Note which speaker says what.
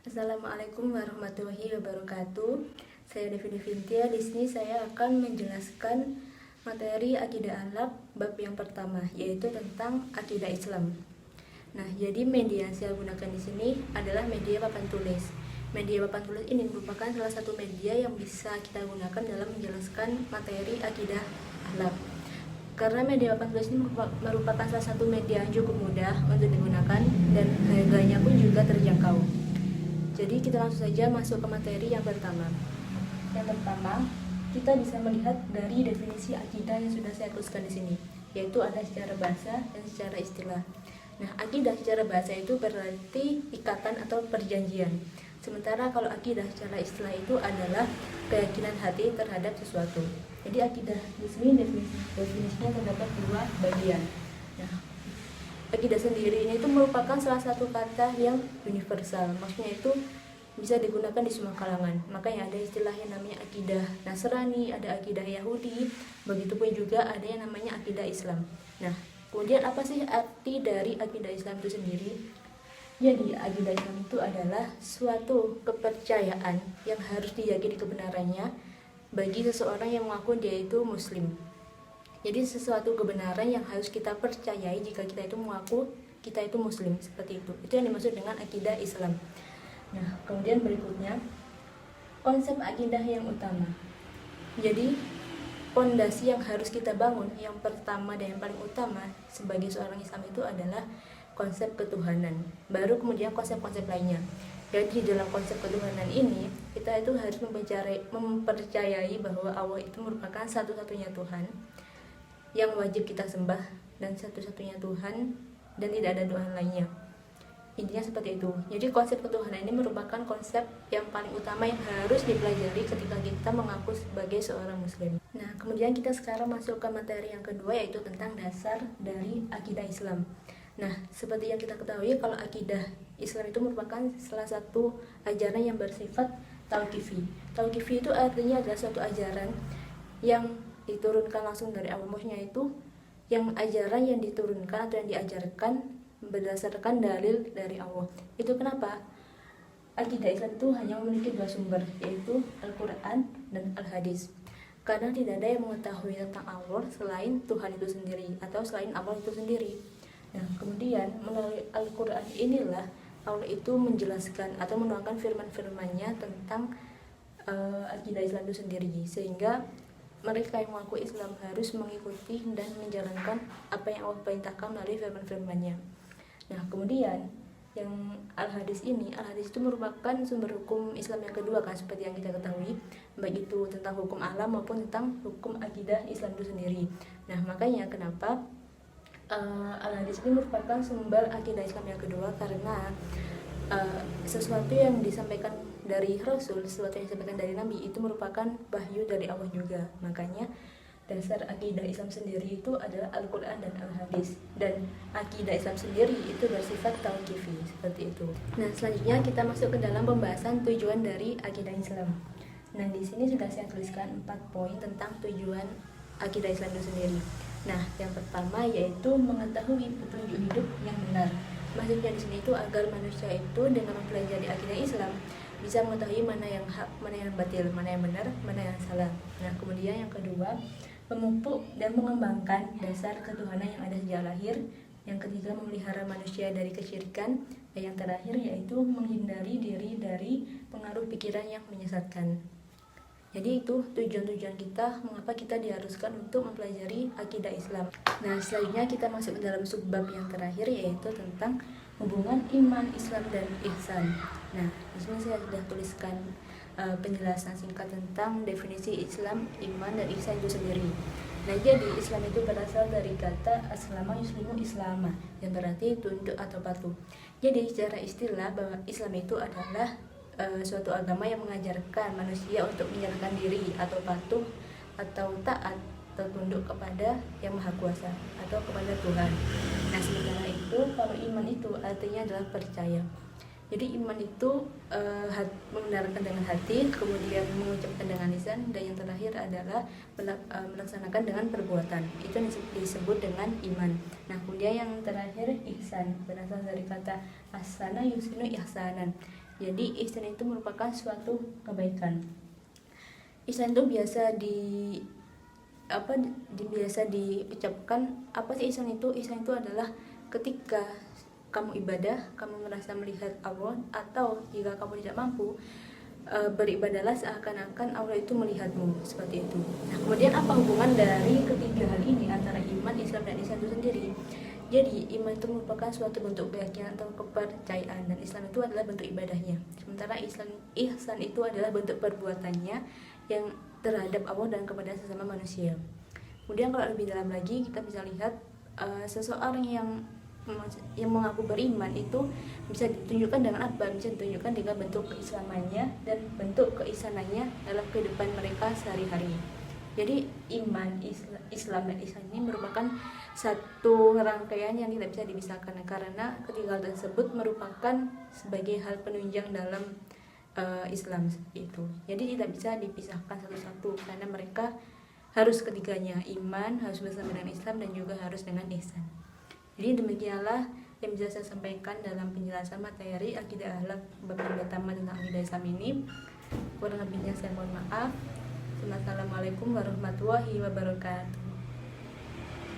Speaker 1: Assalamualaikum warahmatullahi wabarakatuh. Saya Devi Devintia. Di sini saya akan menjelaskan materi akidah akhlak bab yang pertama, yaitu tentang akidah Islam. Nah, jadi media yang saya gunakan di sini adalah media papan tulis. Media papan tulis ini merupakan salah satu media yang bisa kita gunakan dalam menjelaskan materi akidah akhlak. Karena media papan tulis ini merupakan salah satu media yang cukup mudah untuk digunakan dan harganya pun juga terjangkau. Jadi kita langsung saja masuk ke materi yang pertama. Yang pertama, kita bisa melihat dari definisi akidah yang sudah saya tuliskan di sini, yaitu ada secara bahasa dan secara istilah. Nah, akidah secara bahasa itu berarti ikatan atau perjanjian. Sementara kalau akidah secara istilah itu adalah keyakinan hati terhadap sesuatu. Jadi akidah di sini definisinya terdapat dua bagian. Nah, akidah sendiri ini itu merupakan salah satu kata yang universal, maksudnya itu bisa digunakan di semua kalangan. Makanya ada istilah yang namanya akidah Nasrani, ada akidah Yahudi, begitupun juga ada yang namanya akidah Islam. Nah, kemudian apa sih arti dari akidah Islam itu sendiri? Jadi akidah Islam itu adalah suatu kepercayaan yang harus diyakini kebenarannya bagi seseorang yang mengaku dia itu Muslim. Jadi sesuatu kebenaran yang harus kita percayai jika kita itu mengaku kita itu Muslim, seperti itu. Itu yang dimaksud dengan akidah Islam. Nah, kemudian berikutnya konsep akidah yang utama. Jadi fondasi yang harus kita bangun yang pertama dan yang paling utama sebagai seorang Islam itu adalah konsep ketuhanan. Baru kemudian konsep-konsep lainnya. Jadi dalam konsep ketuhanan ini kita itu harus mempercayai bahwa Allah itu merupakan satu-satunya Tuhan yang wajib kita sembah dan satu-satunya Tuhan dan tidak ada Tuhan lainnya. Intinya seperti itu. Jadi konsep ketuhanan ini merupakan konsep yang paling utama yang harus dipelajari ketika kita mengaku sebagai seorang Muslim. Nah, kemudian kita sekarang masuk ke materi yang kedua, yaitu tentang dasar dari akidah Islam. Nah, seperti yang kita ketahui, kalau akidah Islam itu merupakan salah satu ajaran yang bersifat tauqifi. Tauqifi itu artinya adalah suatu ajaran yang diturunkan langsung dari Allah, maksudnya itu yang ajaran yang diturunkan atau yang diajarkan berdasarkan dalil dari Allah. Itu kenapa akidah Islam itu hanya memiliki dua sumber, yaitu Al-Quran dan Al-Hadis. Karena tidak ada yang mengetahui tentang Allah selain Tuhan itu sendiri atau selain Allah itu sendiri. Nah, kemudian melalui Al-Quran inilah Allah itu menjelaskan atau menuangkan firman-firmannya tentang akidah Islam itu sendiri, sehingga mereka yang mengaku Islam harus mengikuti dan menjalankan apa yang Allah perintahkan melalui firman-firmannya. Nah, kemudian yang Al-Hadis itu merupakan sumber hukum Islam yang kedua kan, seperti yang kita ketahui, baik itu tentang hukum alam maupun tentang hukum akidah Islam itu sendiri. Nah, makanya kenapa Al-Hadis ini merupakan sumber akidah Islam yang kedua, karena sesuatu yang disampaikan dari Rasul, sesuatu yang disampaikan dari Nabi itu merupakan wahyu dari Allah juga. Makanya dasar akidah Islam sendiri itu adalah Al-Quran dan Al-Hadis, dan akidah Islam sendiri itu bersifat tauqifi, seperti itu. Nah, selanjutnya kita masuk ke dalam pembahasan tujuan dari akidah Islam. Nah, di sini sudah saya tuliskan 4 poin tentang tujuan akidah Islam itu sendiri. Nah, yang pertama yaitu mengetahui petunjuk hidup yang benar. Maksudnya di sini itu agar manusia itu dengan mempelajari akidah Islam bisa mengetahui mana yang hak, mana yang batil, mana yang benar, mana yang salah. Nah, kemudian yang kedua, memupuk dan mengembangkan dasar ketuhanan yang ada sejak lahir. Yang ketiga, memelihara manusia dari kesyirikan. Dan yang terakhir yaitu menghindari diri dari pengaruh pikiran yang menyesatkan. Jadi itu tujuan-tujuan kita mengapa kita diharuskan untuk mempelajari akidah Islam. Nah, selanjutnya kita masuk ke dalam subbab yang terakhir, yaitu tentang hubungan iman, Islam, dan ihsan. Nah, di sini saya sudah tuliskan penjelasan singkat tentang definisi Islam, iman, dan ihsan itu sendiri. Nah, jadi Islam itu berasal dari kata aslama yuslimu islama, yang berarti tunduk atau patuh. Jadi secara istilah bahwa Islam itu adalah suatu agama yang mengajarkan manusia untuk menyerahkan diri atau patuh atau taat atau tunduk kepada yang maha kuasa atau kepada Tuhan. Nah, sementara itu kalau iman itu artinya adalah percaya. Jadi iman itu membenarkan dengan hati, kemudian mengucapkan dengan lisan, dan yang terakhir adalah melaksanakan dengan perbuatan. Itu disebut dengan iman. Nah, kemudian yang terakhir ihsan, berasal dari kata ahsana yusinu ihsanan. Jadi ihsan itu merupakan suatu kebaikan. Ihsan itu biasa biasa diucapkan. Apa sih ihsan itu? Ihsan itu adalah ketika kamu ibadah, kamu merasa melihat Allah, atau jika kamu tidak mampu, beribadahlah seakan-akan Allah itu melihatmu, seperti itu. Nah, kemudian apa hubungan dari ketiga hal ini antara iman, Islam, dan ihsan itu sendiri? Jadi iman itu merupakan suatu bentuk keyakinan atau kepercayaan, dan Islam itu adalah bentuk ibadahnya. Sementara ihsan itu adalah bentuk perbuatannya yang terhadap Allah dan kepada sesama manusia. Kemudian kalau lebih dalam lagi, kita bisa lihat seseorang yang mengaku beriman itu bisa ditunjukkan dengan apa? Bisa ditunjukkan dengan bentuk keislamannya dan bentuk keisanannya dalam kehidupan mereka sehari-hari. Jadi iman, Islam, dan ihsan ini merupakan satu rangkaian yang tidak bisa dipisahkan, karena ketiga hal tersebut merupakan sebagai hal penunjang dalam Islam itu. Jadi tidak bisa dipisahkan satu-satu, karena mereka harus ketiganya, iman harus bersama dengan Islam dan juga harus dengan ihsan. Jadi demikianlah yang bisa saya sampaikan dalam penjelasan materi akidah akhlak bab yang pertama tentang akidah Islam ini. Kurang lebihnya saya mohon maaf. Wassalamualaikum warahmatullahi wabarakatuh.